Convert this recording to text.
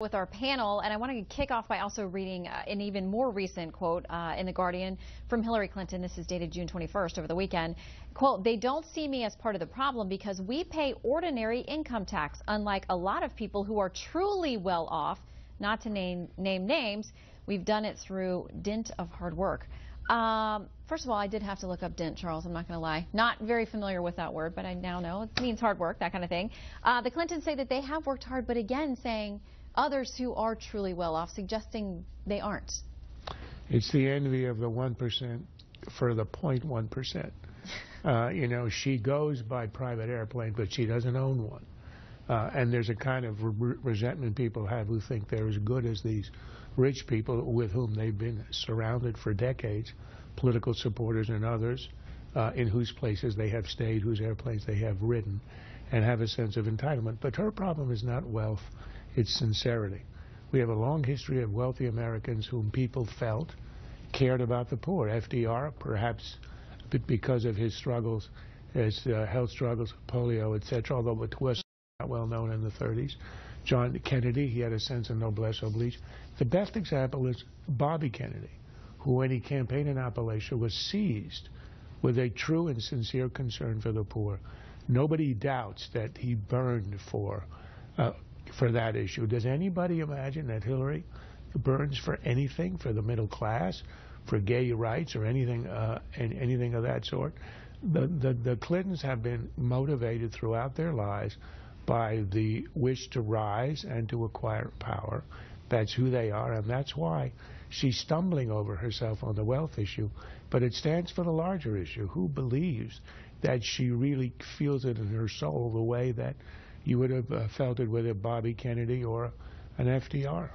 With our panel, and I want to kick off by also reading an even more recent quote in The Guardian from Hillary Clinton. This is dated June 21st over the weekend. Quote, "They don't see me as part of the problem because we pay ordinary income tax, unlike a lot of people who are truly well off, not to name names. We've done it through dint of hard work." First of all, I did have to look up dint, Charles, I'm not going to lie. Not very familiar with that word, but I now know it means hard work, that kind of thing. The Clintons say that they have worked hard, but again saying others who are truly well off, suggesting they aren't. It's the envy of the 1% for the 0.1%. You know, she goes by private airplane, but she doesn't own one. And there's a kind of resentment people have who think they're as good as these rich people with whom they've been surrounded for decades, political supporters and others, in whose places they have stayed, whose airplanes they have ridden, and have a sense of entitlement. But her problem is not wealth, it's sincerity. We have a long history of wealthy Americans whom people felt cared about the poor. FDR, perhaps because of his struggles, his health struggles, polio, etc., although it was not well known in the 30s. John Kennedy, he had a sense of noblesse oblige. The best example is Bobby Kennedy, who when he campaigned in Appalachia was seized with a true and sincere concern for the poor. Nobody doubts that he burned for that issue. Does anybody imagine that Hillary burns for anything, for the middle class, for gay rights, or anything of that sort? The Clintons have been motivated throughout their lives by the wish to rise and to acquire power. That's who they are, and that's why she's stumbling over herself on the wealth issue. But it stands for the larger issue. Who believes that she really feels it in her soul the way that you would have felt it with a Bobby Kennedy or an FDR?